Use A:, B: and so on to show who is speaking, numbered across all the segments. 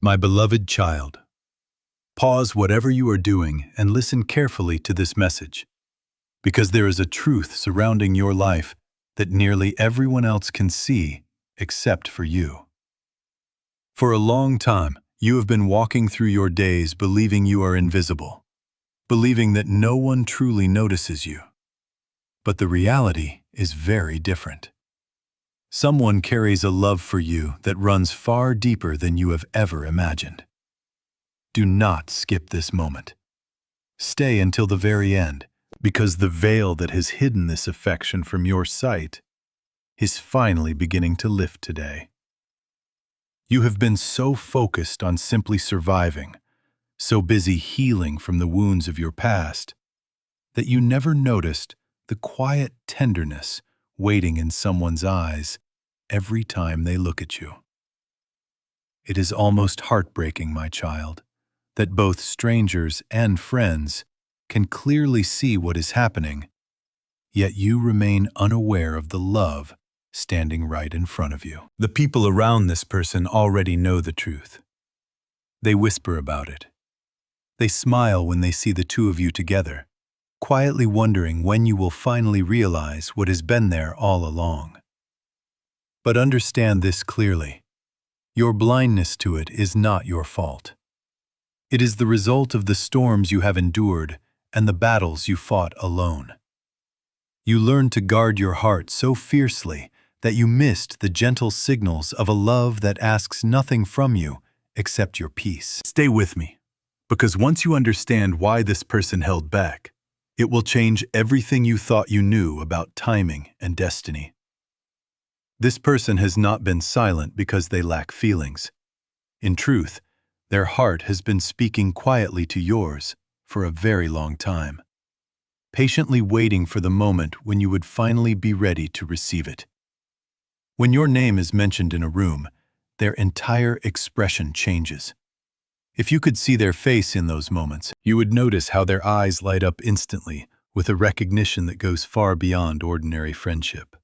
A: My beloved child, pause whatever you are doing and listen carefully to this message, because there is a truth surrounding your life that nearly everyone else can see except for you. For a long time, you have been walking through your days believing you are invisible, believing that no one truly notices you. But the reality is very different. Someone carries a love for you that runs far deeper than you have ever imagined. Do not skip this moment. Stay until the very end, because the veil that has hidden this affection from your sight is finally beginning to lift today. You have been so focused on simply surviving, so busy healing from the wounds of your past, that you never noticed the quiet tenderness waiting in someone's eyes every time they look at you. It is almost heartbreaking, my child, that both strangers and friends can clearly see what is happening, yet you remain unaware of the love standing right in front of you. The people around this person already know the truth. They whisper about it. They smile when they see the two of you together, quietly wondering when you will finally realize what has been there all along. But understand this clearly. Your blindness to it is not your fault. It is the result of the storms you have endured and the battles you fought alone. You learned to guard your heart so fiercely that you missed the gentle signals of a love that asks nothing from you except your peace. Stay with me, because once you understand why this person held back, it will change everything you thought you knew about timing and destiny. This person has not been silent because they lack feelings. In truth, their heart has been speaking quietly to yours for a very long time, patiently waiting for the moment when you would finally be ready to receive it. When your name is mentioned in a room, their entire expression changes. If you could see their face in those moments, you would notice how their eyes light up instantly with a recognition that goes far beyond ordinary friendship.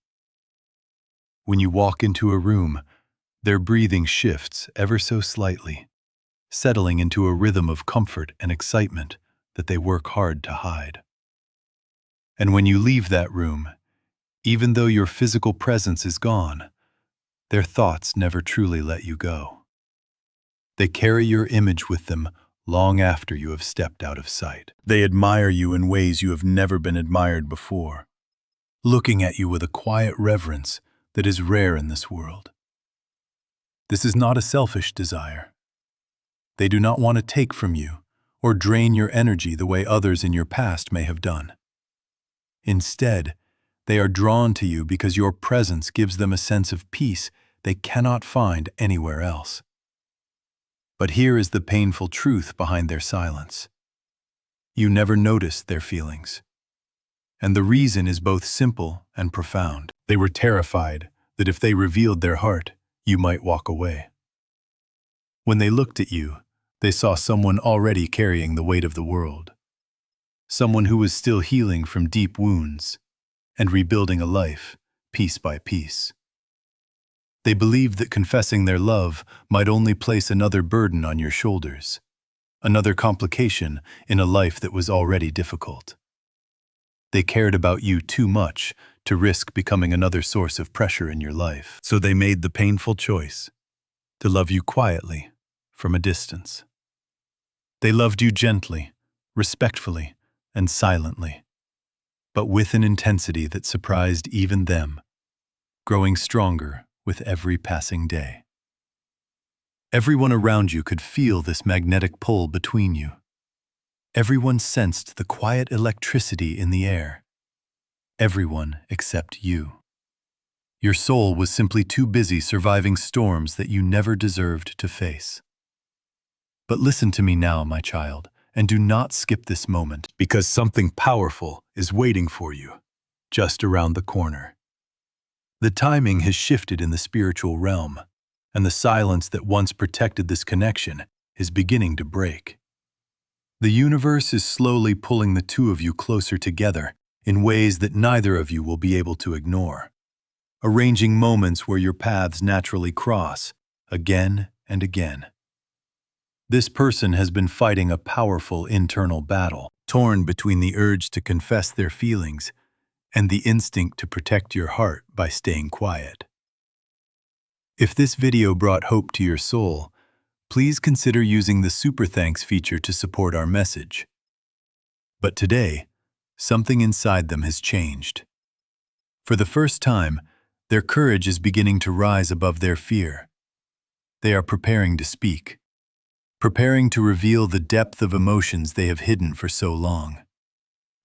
A: When you walk into a room, their breathing shifts ever so slightly, settling into a rhythm of comfort and excitement that they work hard to hide. And when you leave that room, even though your physical presence is gone, their thoughts never truly let you go. They carry your image with them long after you have stepped out of sight. They admire you in ways you have never been admired before, looking at you with a quiet reverence that is rare in this world. This is not a selfish desire. They do not want to take from you or drain your energy the way others in your past may have done. Instead, they are drawn to you because your presence gives them a sense of peace they cannot find anywhere else. But here is the painful truth behind their silence. You never noticed their feelings. And the reason is both simple and profound. They were terrified that if they revealed their heart, you might walk away. When they looked at you, they saw someone already carrying the weight of the world. Someone who was still healing from deep wounds and rebuilding a life piece by piece. They believed that confessing their love might only place another burden on your shoulders, another complication in a life that was already difficult. They cared about you too much to risk becoming another source of pressure in your life. So they made the painful choice to love you quietly from a distance. They loved you gently, respectfully, and silently, but with an intensity that surprised even them, growing stronger with every passing day. Everyone around you could feel this magnetic pull between you. Everyone sensed the quiet electricity in the air. Everyone except you. Your soul was simply too busy surviving storms that you never deserved to face. But listen to me now, my child, and do not skip this moment, because something powerful is waiting for you, just around the corner. The timing has shifted in the spiritual realm, and the silence that once protected this connection is beginning to break. The universe is slowly pulling the two of you closer together in ways that neither of you will be able to ignore, arranging moments where your paths naturally cross, again and again. This person has been fighting a powerful internal battle, torn between the urge to confess their feelings and the instinct to protect your heart by staying quiet. If this video brought hope to your soul, please consider using the Super Thanks feature to support our message. But today, something inside them has changed. For the first time, their courage is beginning to rise above their fear. They are preparing to speak, preparing to reveal the depth of emotions they have hidden for so long,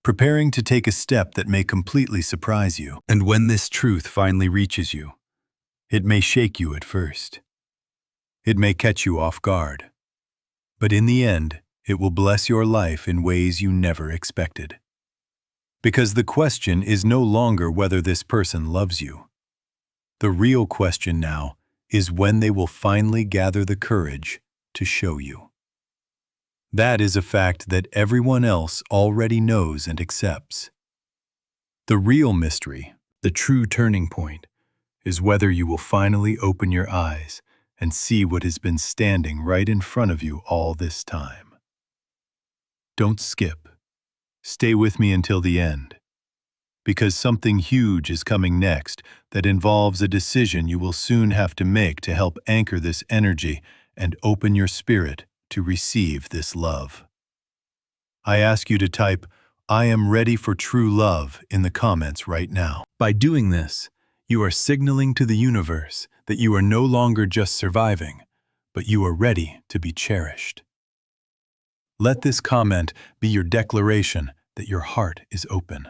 A: preparing to take a step that may completely surprise you. And when this truth finally reaches you, it may shake you at first. It may catch you off guard. But in the end, it will bless your life in ways you never expected. Because the question is no longer whether this person loves you. The real question now is when they will finally gather the courage to show you. That is a fact that everyone else already knows and accepts. The real mystery, the true turning point, is whether you will finally open your eyes and see what has been standing right in front of you all this time. Don't skip. Stay with me until the end, because something huge is coming next that involves a decision you will soon have to make to help anchor this energy and open your spirit to receive this love. I ask you to type, "I am ready for true love" in the comments right now. By doing this, you are signaling to the universe that you are no longer just surviving, but you are ready to be cherished. Let this comment be your declaration that your heart is open.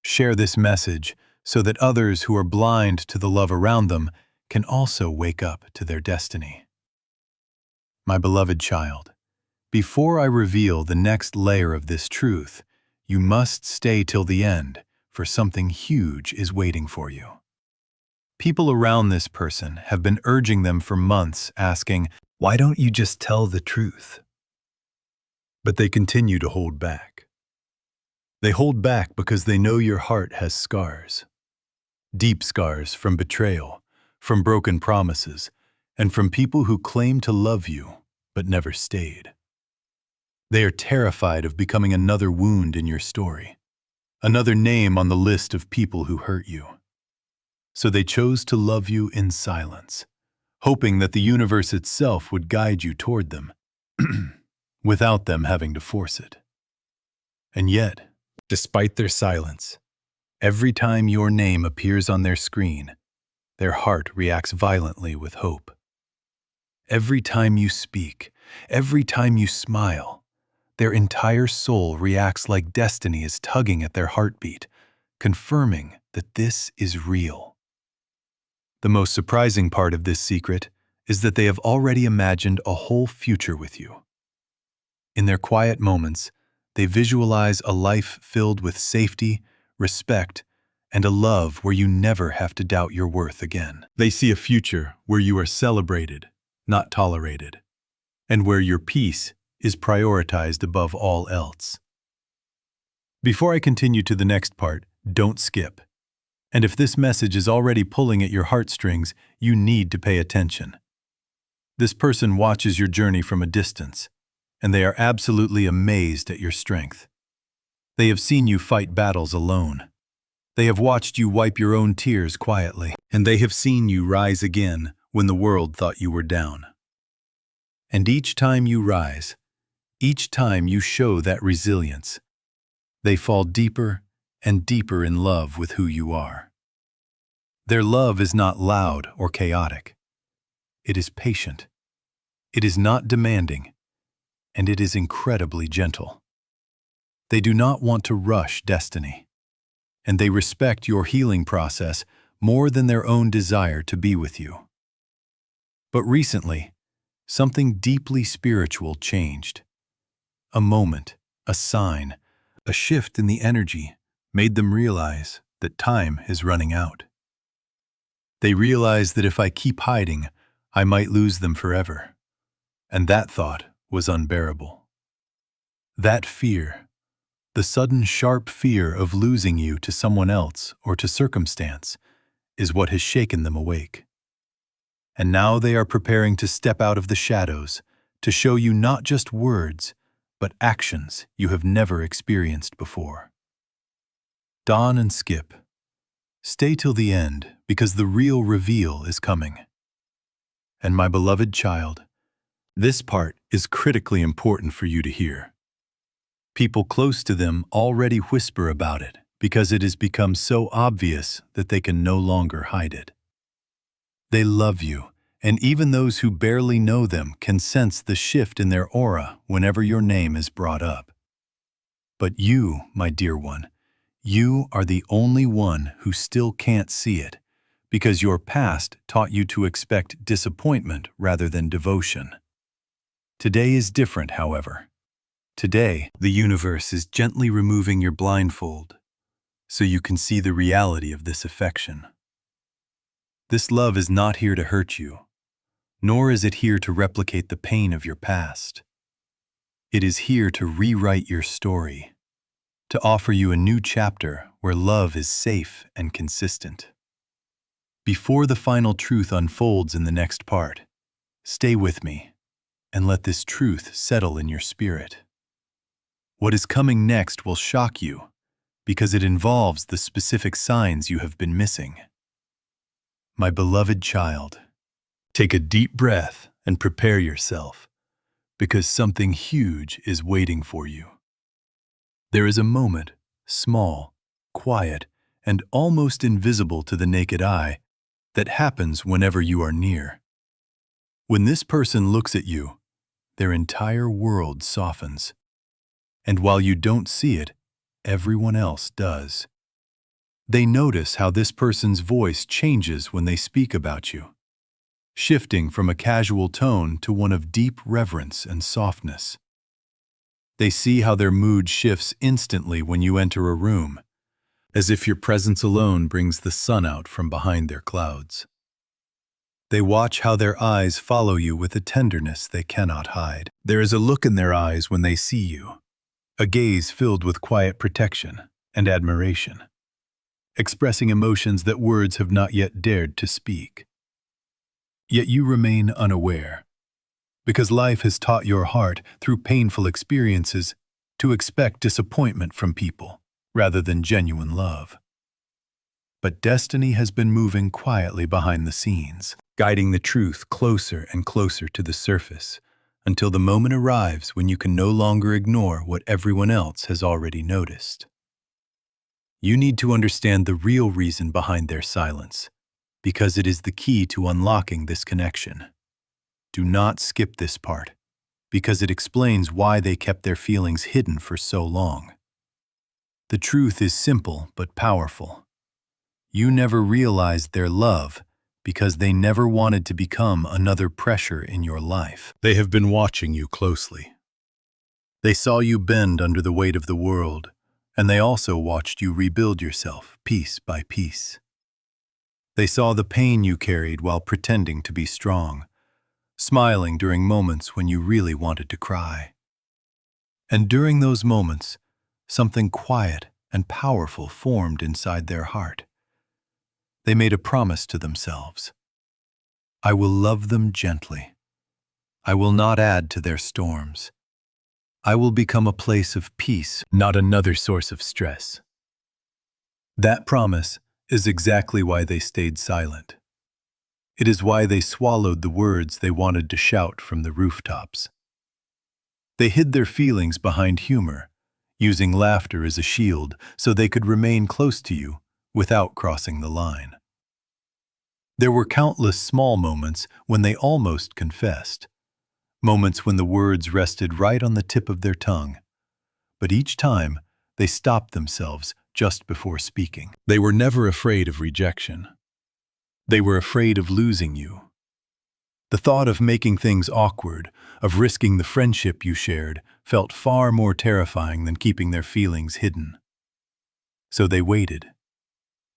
A: Share this message so that others who are blind to the love around them can also wake up to their destiny. My beloved child, before I reveal the next layer of this truth, you must stay till the end, for something huge is waiting for you. People around this person have been urging them for months, asking, "Why don't you just tell the truth?" But they continue to hold back. They hold back because they know your heart has scars. Deep scars from betrayal, from broken promises, and from people who claim to love you, but never stayed. They are terrified of becoming another wound in your story, another name on the list of people who hurt you. So they chose to love you in silence, hoping that the universe itself would guide you toward them, without them having to force it. And yet, despite their silence, every time your name appears on their screen, their heart reacts violently with hope. Every time you speak, every time you smile, their entire soul reacts like destiny is tugging at their heartbeat, confirming that this is real. The most surprising part of this secret is that they have already imagined a whole future with you. In their quiet moments, they visualize a life filled with safety, respect, and a love where you never have to doubt your worth again. They see a future where you are celebrated, not tolerated, and where your peace is prioritized above all else. Before I continue to the next part, don't skip. And if this message is already pulling at your heartstrings, you need to pay attention. This person watches your journey from a distance, and they are absolutely amazed at your strength. They have seen you fight battles alone. They have watched you wipe your own tears quietly, and they have seen you rise again when the world thought you were down. And each time you rise, each time you show that resilience, they fall deeper and deeper in love with who you are. Their love is not loud or chaotic. It is patient. It is not demanding, and it is incredibly gentle. They do not want to rush destiny, and they respect your healing process more than their own desire to be with you. But recently, something deeply spiritual changed. A moment, a sign, a shift in the energy made them realize that time is running out. They realized that if I keep hiding, I might lose them forever. And that thought was unbearable. That fear, the sudden sharp fear of losing you to someone else or to circumstance, is what has shaken them awake. And now they are preparing to step out of the shadows, to show you not just words, but actions you have never experienced before. Don and Skip, stay till the end because the real reveal is coming. And my beloved child, this part is critically important for you to hear. People close to them already whisper about it because it has become so obvious that they can no longer hide it. They love you, and even those who barely know them can sense the shift in their aura whenever your name is brought up. But you, my dear one, you are the only one who still can't see it, because your past taught you to expect disappointment rather than devotion. Today is different, however. Today, the universe is gently removing your blindfold, so you can see the reality of this affection. This love is not here to hurt you, nor is it here to replicate the pain of your past. It is here to rewrite your story, to offer you a new chapter where love is safe and consistent. Before the final truth unfolds in the next part, stay with me and let this truth settle in your spirit. What is coming next will shock you because it involves the specific signs you have been missing. My beloved child, take a deep breath and prepare yourself, because something huge is waiting for you. There is a moment, small, quiet, and almost invisible to the naked eye, that happens whenever you are near. When this person looks at you, their entire world softens. And while you don't see it, everyone else does. They notice how this person's voice changes when they speak about you, shifting from a casual tone to one of deep reverence and softness. They see how their mood shifts instantly when you enter a room, as if your presence alone brings the sun out from behind their clouds. They watch how their eyes follow you with a tenderness they cannot hide. There is a look in their eyes when they see you, a gaze filled with quiet protection and admiration, expressing emotions that words have not yet dared to speak. Yet you remain unaware, because life has taught your heart through painful experiences to expect disappointment from people rather than genuine love. But destiny has been moving quietly behind the scenes, guiding the truth closer and closer to the surface, until the moment arrives when you can no longer ignore what everyone else has already noticed. You need to understand the real reason behind their silence, because it is the key to unlocking this connection. Do not skip this part, because it explains why they kept their feelings hidden for so long. The truth is simple but powerful. You never realized their love because they never wanted to become another pressure in your life. They have been watching you closely. They saw you bend under the weight of the world, and they also watched you rebuild yourself piece by piece. They saw the pain you carried while pretending to be strong, smiling during moments when you really wanted to cry. And during those moments, something quiet and powerful formed inside their heart. They made a promise to themselves. I will love them gently. I will not add to their storms. I will become a place of peace, not another source of stress. That promise is exactly why they stayed silent. It is why they swallowed the words they wanted to shout from the rooftops. They hid their feelings behind humor, using laughter as a shield so they could remain close to you without crossing the line. There were countless small moments when they almost confessed, moments when the words rested right on the tip of their tongue, but each time they stopped themselves just before speaking. They were never afraid of rejection. They were afraid of losing you. The thought of making things awkward, of risking the friendship you shared, felt far more terrifying than keeping their feelings hidden. So they waited.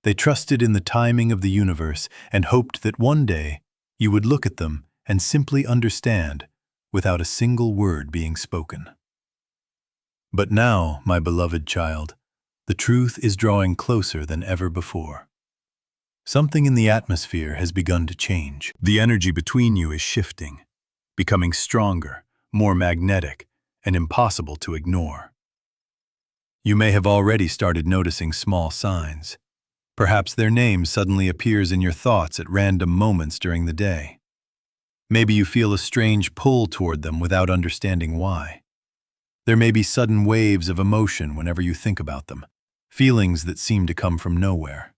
A: They trusted in the timing of the universe and hoped that one day you would look at them and simply understand without a single word being spoken. But now, my beloved child, the truth is drawing closer than ever before. Something in the atmosphere has begun to change. The energy between you is shifting, becoming stronger, more magnetic, and impossible to ignore. You may have already started noticing small signs. Perhaps their name suddenly appears in your thoughts at random moments during the day. Maybe you feel a strange pull toward them without understanding why. There may be sudden waves of emotion whenever you think about them, feelings that seem to come from nowhere.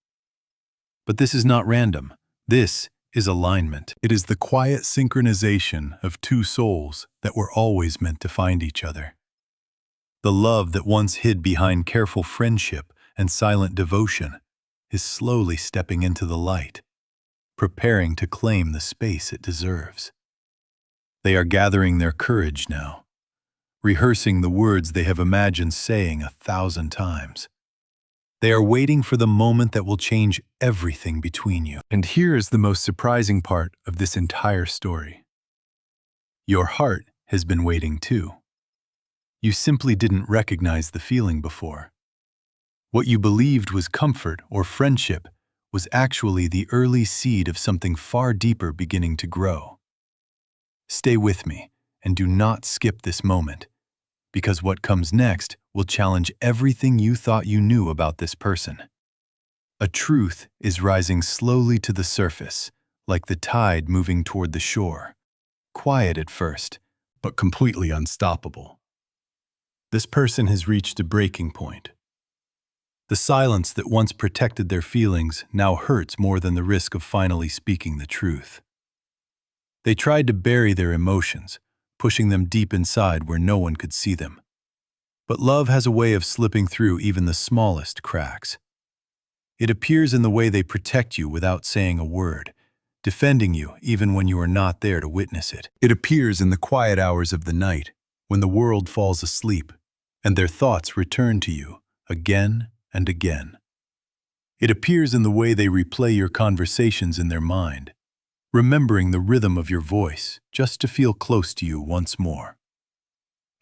A: But this is not random. This is alignment. It is the quiet synchronization of two souls that were always meant to find each other. The love that once hid behind careful friendship and silent devotion is slowly stepping into the light, preparing to claim the space it deserves. They are gathering their courage now, rehearsing the words they have imagined saying 1,000 times. They are waiting for the moment that will change everything between you. And here is the most surprising part of this entire story. Your heart has been waiting too. You simply didn't recognize the feeling before. What you believed was comfort or friendship was actually the early seed of something far deeper beginning to grow. Stay with me and do not skip this moment, because what comes next will challenge everything you thought you knew about this person. A truth is rising slowly to the surface, like the tide moving toward the shore, quiet at first, but completely unstoppable. This person has reached a breaking point. The silence that once protected their feelings now hurts more than the risk of finally speaking the truth. They tried to bury their emotions, pushing them deep inside where no one could see them. But love has a way of slipping through even the smallest cracks. It appears in the way they protect you without saying a word, defending you even when you are not there to witness it. It appears in the quiet hours of the night, when the world falls asleep, and their thoughts return to you again and again. It appears in the way they replay your conversations in their mind, remembering the rhythm of your voice just to feel close to you once more.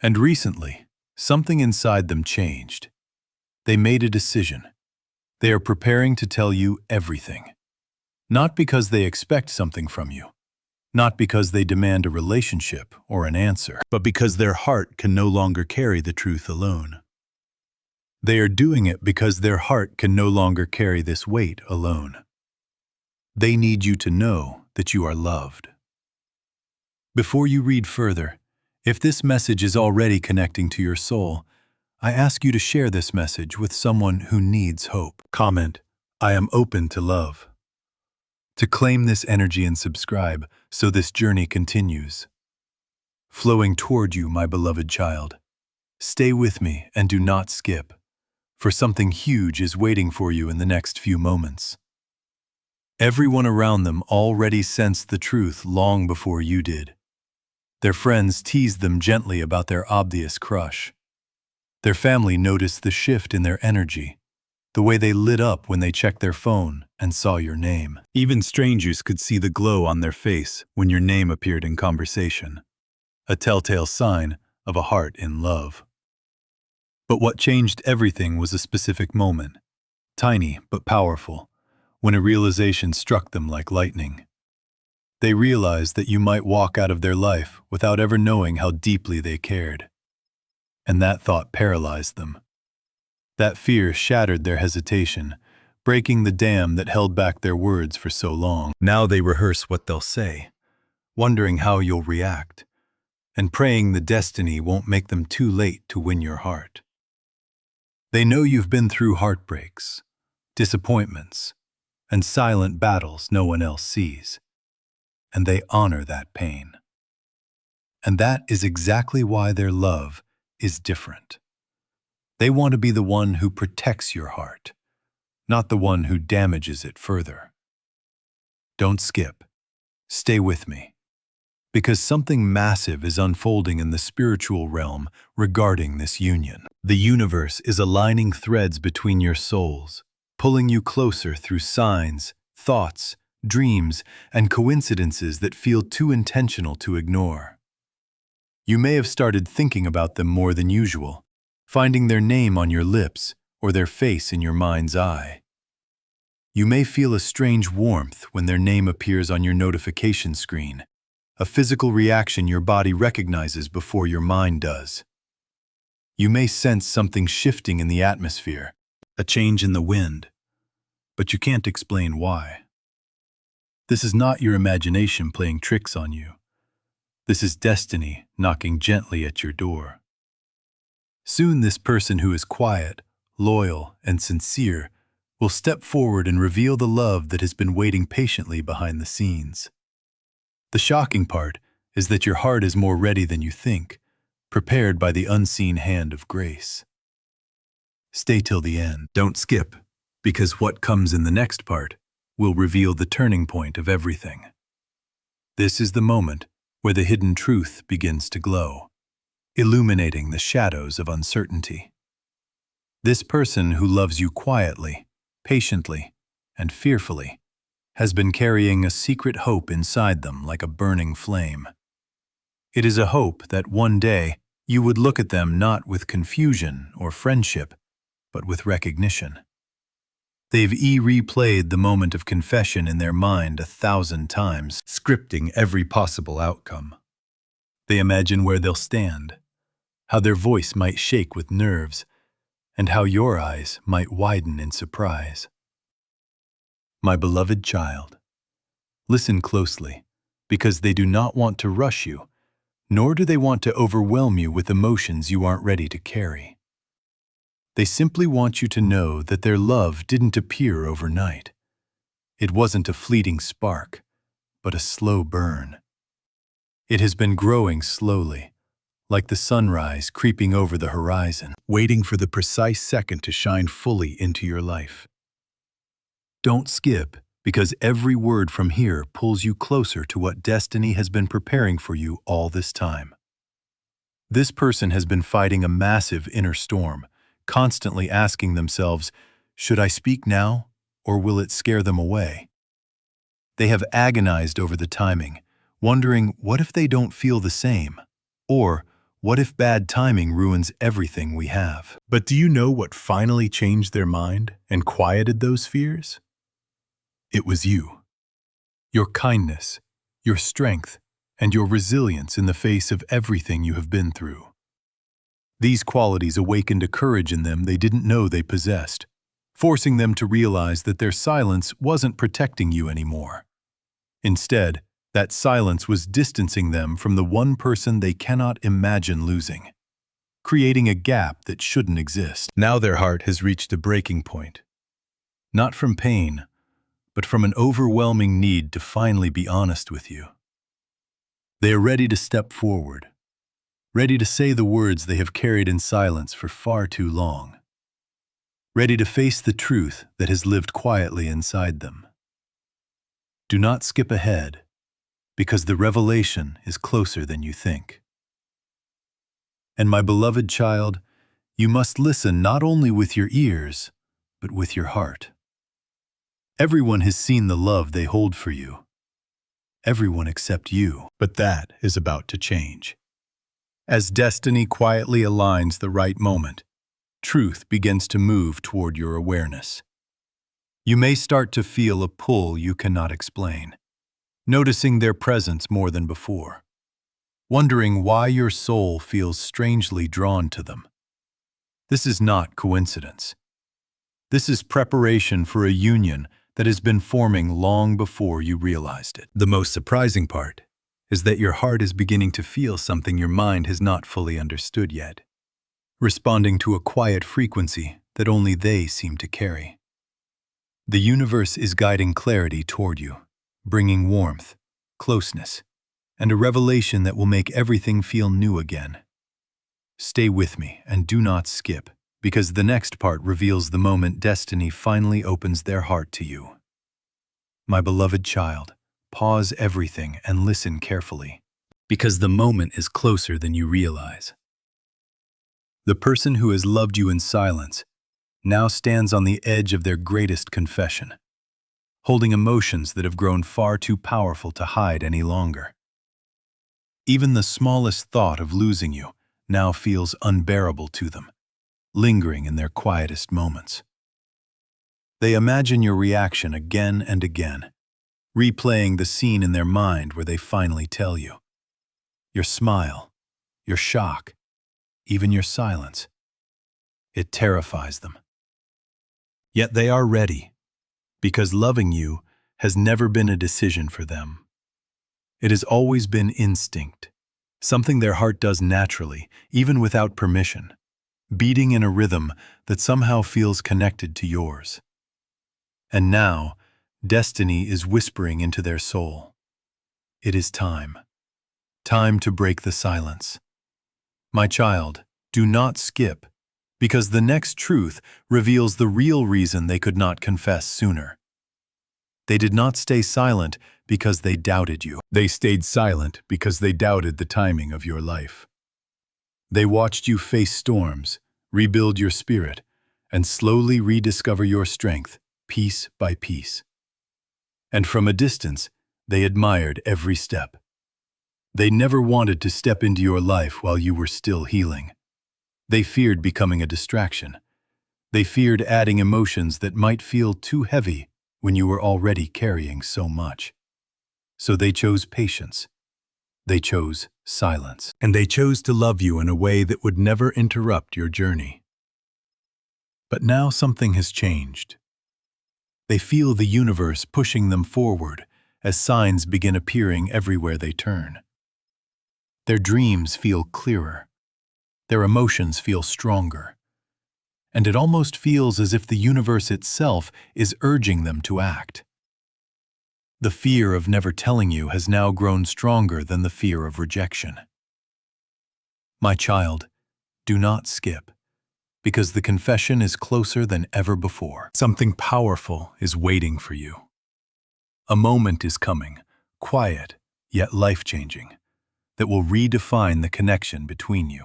A: And recently, something inside them changed. They made a decision. They are preparing to tell you everything. Not because they expect something from you, not because they demand a relationship or an answer, but because their heart can no longer carry the truth alone. They are doing it because their heart can no longer carry this weight alone. They need you to know that you are loved. Before you read further, if this message is already connecting to your soul, I ask you to share this message with someone who needs hope. Comment, "I am open to love." To claim this energy and subscribe so this journey continues. Flowing toward you, my beloved child. Stay with me and do not skip, for something huge is waiting for you in the next few moments. Everyone around them already sensed the truth long before you did. Their friends teased them gently about their obvious crush. Their family noticed the shift in their energy, the way they lit up when they checked their phone and saw your name. Even strangers could see the glow on their face when your name appeared in conversation, a telltale sign of a heart in love. But what changed everything was a specific moment, tiny but powerful, when a realization struck them like lightning. They realized that you might walk out of their life without ever knowing how deeply they cared. And that thought paralyzed them. That fear shattered their hesitation, breaking the dam that held back their words for so long. Now they rehearse what they'll say, wondering how you'll react, and praying the destiny won't make them too late to win your heart. They know you've been through heartbreaks, disappointments, and silent battles no one else sees, and they honor that pain. And that is exactly why their love is different. They want to be the one who protects your heart, not the one who damages it further. Don't skip. Stay with me, because something massive is unfolding in the spiritual realm regarding this union. The universe is aligning threads between your souls, pulling you closer through signs, thoughts, dreams, and coincidences that feel too intentional to ignore. You may have started thinking about them more than usual, finding their name on your lips or their face in your mind's eye. You may feel a strange warmth when their name appears on your notification screen, a physical reaction your body recognizes before your mind does. You may sense something shifting in the atmosphere, a change in the wind, but you can't explain why. This is not your imagination playing tricks on you. This is destiny knocking gently at your door. Soon this person who is quiet, loyal, and sincere will step forward and reveal the love that has been waiting patiently behind the scenes. The shocking part is that your heart is more ready than you think, prepared by the unseen hand of grace. Stay till the end. Don't skip, because what comes in the next part will reveal the turning point of everything. This is the moment where the hidden truth begins to glow, illuminating the shadows of uncertainty. This person who loves you quietly, patiently, and fearfully has been carrying a secret hope inside them like a burning flame. It is a hope that one day you would look at them not with confusion or friendship, but with recognition. They've replayed the moment of confession in their mind 1,000 times, scripting every possible outcome. They imagine where they'll stand, how their voice might shake with nerves, and how your eyes might widen in surprise. My beloved child, listen closely, because they do not want to rush you, nor do they want to overwhelm you with emotions you aren't ready to carry. They simply want you to know that their love didn't appear overnight. It wasn't a fleeting spark, but a slow burn. It has been growing slowly, like the sunrise creeping over the horizon, waiting for the precise second to shine fully into your life. Don't skip, because every word from here pulls you closer to what destiny has been preparing for you all this time. This person has been fighting a massive inner storm, constantly asking themselves, should I speak now, or will it scare them away? They have agonized over the timing, wondering what if they don't feel the same, or what if bad timing ruins everything we have? But do you know what finally changed their mind and quieted those fears? It was you. Your kindness, your strength, and your resilience in the face of everything you have been through. These qualities awakened a courage in them they didn't know they possessed, forcing them to realize that their silence wasn't protecting you anymore. Instead, that silence was distancing them from the one person they cannot imagine losing, creating a gap that shouldn't exist. Now their heart has reached a breaking point, not from pain, but from an overwhelming need to finally be honest with you. They are ready to step forward, ready to say the words they have carried in silence for far too long, ready to face the truth that has lived quietly inside them. Do not skip ahead, because the revelation is closer than you think. And my beloved child, you must listen not only with your ears, but with your heart. Everyone has seen the love they hold for you. Everyone except you. But that is about to change. As destiny quietly aligns the right moment, truth begins to move toward your awareness. You may start to feel a pull you cannot explain, noticing their presence more than before, wondering why your soul feels strangely drawn to them. This is not coincidence. This is preparation for a union that has been forming long before you realized it. The most surprising part is that your heart is beginning to feel something your mind has not fully understood yet, responding to a quiet frequency that only they seem to carry. The universe is guiding clarity toward you, bringing warmth, closeness, and a revelation that will make everything feel new again. Stay with me and do not skip, because the next part reveals the moment destiny finally opens their heart to you. My beloved child, pause everything and listen carefully, because the moment is closer than you realize. The person who has loved you in silence now stands on the edge of their greatest confession, holding emotions that have grown far too powerful to hide any longer. Even the smallest thought of losing you now feels unbearable to them, lingering in their quietest moments. They imagine your reaction again and again, replaying the scene in their mind where they finally tell you. Your smile, your shock, even your silence. It terrifies them. Yet they are ready, because loving you has never been a decision for them. It has always been instinct, something their heart does naturally, even without permission, beating in a rhythm that somehow feels connected to yours. And now, destiny is whispering into their soul. It is time. Time to break the silence. My child, do not skip, because the next truth reveals the real reason they could not confess sooner. They did not stay silent because they doubted you. They stayed silent because they doubted the timing of your life. They watched you face storms, rebuild your spirit, and slowly rediscover your strength, piece by piece. And from a distance, they admired every step. They never wanted to step into your life while you were still healing. They feared becoming a distraction. They feared adding emotions that might feel too heavy when you were already carrying so much. So they chose patience. They chose silence. And they chose to love you in a way that would never interrupt your journey. But now something has changed. They feel the universe pushing them forward as signs begin appearing everywhere they turn. Their dreams feel clearer. Their emotions feel stronger. And it almost feels as if the universe itself is urging them to act. The fear of never telling you has now grown stronger than the fear of rejection. My child, do not skip, because the confession is closer than ever before. Something powerful is waiting for you. A moment is coming, quiet yet life-changing, that will redefine the connection between you.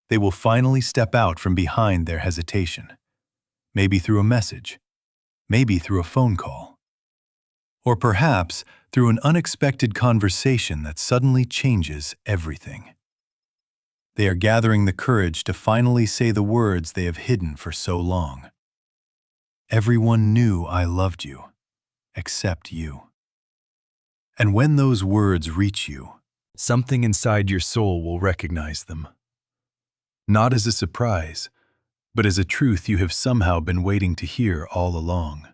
A: They will finally step out from behind their hesitation, maybe through a message, maybe through a phone call, or perhaps through an unexpected conversation that suddenly changes everything. They are gathering the courage to finally say the words they have hidden for so long. Everyone knew I loved you, except you. And when those words reach you, something inside your soul will recognize them. Not as a surprise, but as a truth you have somehow been waiting to hear all along.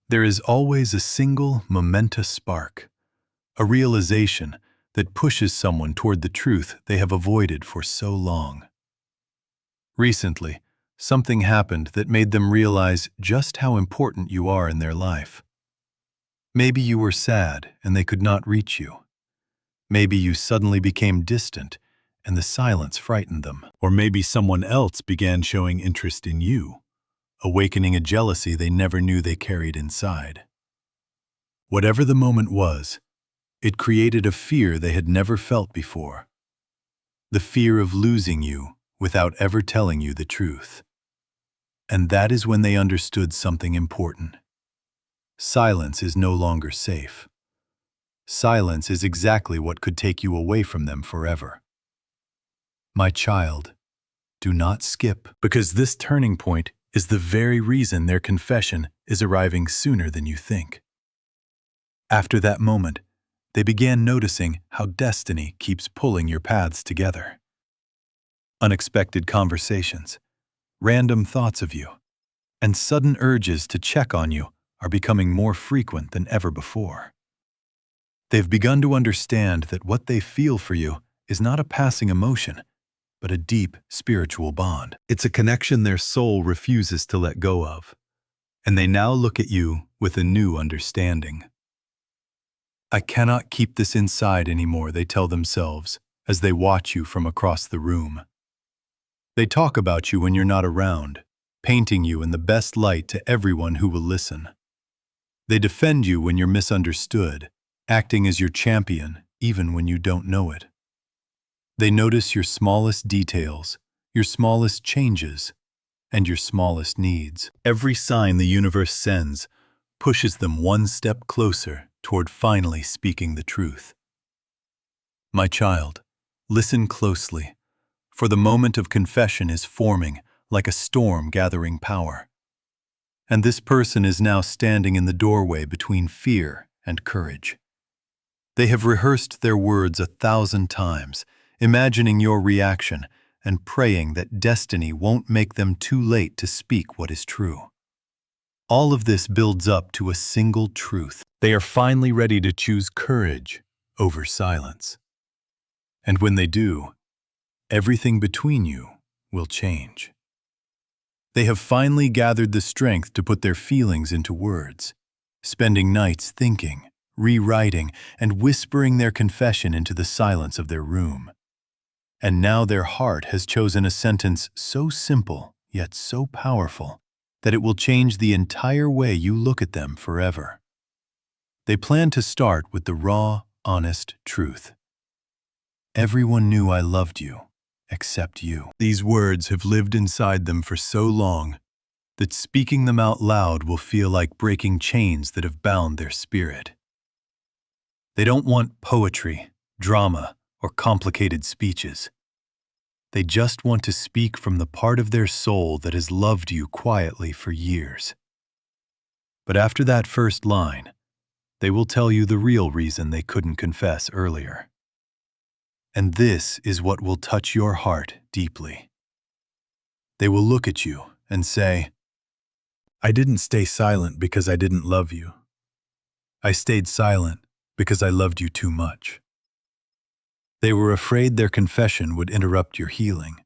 A: There is always a single momentous spark, a realization that pushes someone toward the truth they have avoided for so long. Recently, something happened that made them realize just how important you are in their life. Maybe you were sad and they could not reach you. Maybe you suddenly became distant and the silence frightened them. Or maybe someone else began showing interest in you, awakening a jealousy they never knew they carried inside. Whatever the moment was, it created a fear they had never felt before. The fear of losing you without ever telling you the truth. And that is when they understood something important. Silence is no longer safe. Silence is exactly what could take you away from them forever. My child, do not skip, because this turning point is the very reason their confession is arriving sooner than you think. After that moment, they began noticing how destiny keeps pulling your paths together. Unexpected conversations, random thoughts of you, and sudden urges to check on you are becoming more frequent than ever before. They've begun to understand that what they feel for you is not a passing emotion, but a deep spiritual bond. It's a connection their soul refuses to let go of, and they now look at you with a new understanding. I cannot keep this inside anymore, they tell themselves as they watch you from across the room. They talk about you when you're not around, painting you in the best light to everyone who will listen. They defend you when you're misunderstood, acting as your champion even when you don't know it. They notice your smallest details, your smallest changes, and your smallest needs. Every sign the universe sends pushes them one step closer toward finally speaking the truth. My child, listen closely, for the moment of confession is forming like a storm gathering power. And this person is now standing in the doorway between fear and courage. They have rehearsed their words 1,000 times, imagining your reaction and praying that destiny won't make them too late to speak what is true. All of this builds up to a single truth. They are finally ready to choose courage over silence. And when they do, everything between you will change. They have finally gathered the strength to put their feelings into words, spending nights thinking, rewriting, and whispering their confession into the silence of their room. And now their heart has chosen a sentence so simple yet so powerful that it will change the entire way you look at them forever. They plan to start with the raw, honest truth. Everyone knew I loved you, except you. These words have lived inside them for so long that speaking them out loud will feel like breaking chains that have bound their spirit. They don't want poetry, drama, or complicated speeches. They just want to speak from the part of their soul that has loved you quietly for years. But after that first line, they will tell you the real reason they couldn't confess earlier. And this is what will touch your heart deeply. They will look at you and say, "I didn't stay silent because I didn't love you. I stayed silent because I loved you too much." They were afraid their confession would interrupt your healing,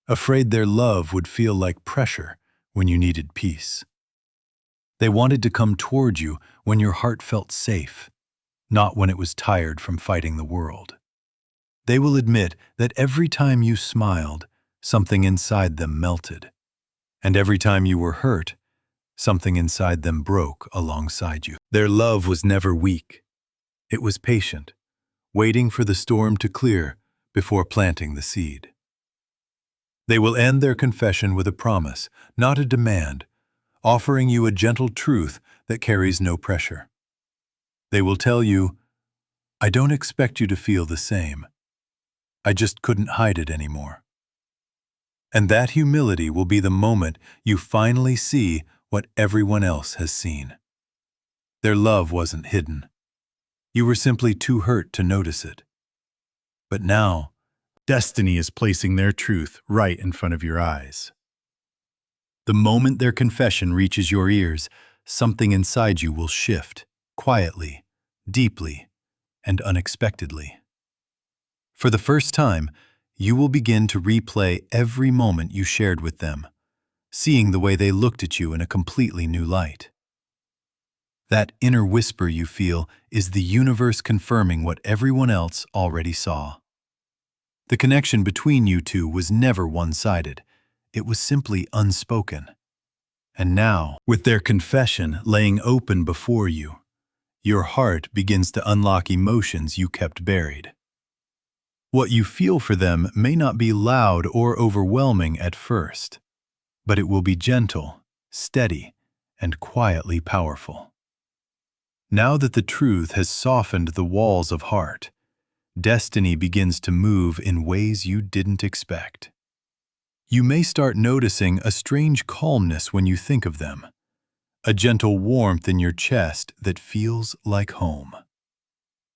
A: afraid their love would feel like pressure when you needed peace. They wanted to come toward you when your heart felt safe, not when it was tired from fighting the world. They will admit that every time you smiled, something inside them melted, and every time you were hurt, something inside them broke alongside you. Their love was never weak. It was patient, waiting for the storm to clear before planting the seed. They will end their confession with a promise, not a demand, offering you a gentle truth that carries no pressure. They will tell you, "I don't expect you to feel the same. I just couldn't hide it anymore." And that humility will be the moment you finally see what everyone else has seen. Their love wasn't hidden. You were simply too hurt to notice it. But now, destiny is placing their truth right in front of your eyes. The moment their confession reaches your ears, something inside you will shift, quietly, deeply, and unexpectedly. For the first time, you will begin to replay every moment you shared with them, seeing the way they looked at you in a completely new light. That inner whisper you feel is the universe confirming what everyone else already saw. The connection between you two was never one-sided. It was simply unspoken. And now, with their confession laying open before you, your heart begins to unlock emotions you kept buried. What you feel for them may not be loud or overwhelming at first, but it will be gentle, steady, and quietly powerful. Now that the truth has softened the walls of heart, destiny begins to move in ways you didn't expect. You may start noticing a strange calmness when you think of them, a gentle warmth in your chest that feels like home.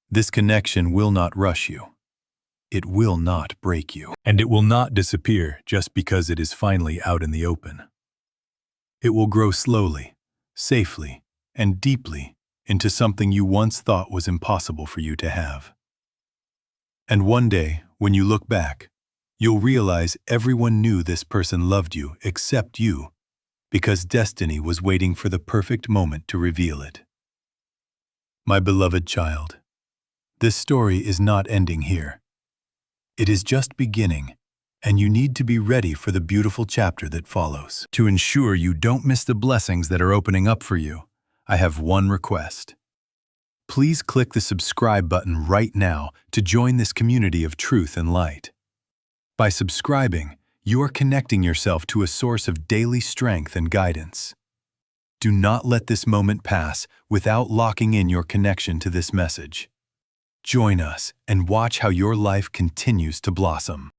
A: This connection will not rush you. It will not break you. And it will not disappear just because it is finally out in the open. It will grow slowly, safely, and deeply into something you once thought was impossible for you to have. And one day, when you look back, you'll realize everyone knew this person loved you except you, because destiny was waiting for the perfect moment to reveal it. My beloved child, this story is not ending here. It is just beginning, and you need to be ready for the beautiful chapter that follows. To ensure you don't miss the blessings that are opening up for you, I have one request. Please click the subscribe button right now to join this community of truth and light. By subscribing, you are connecting yourself to a source of daily strength and guidance. Do not let this moment pass without locking in your connection to this message. Join us and watch how your life continues to blossom.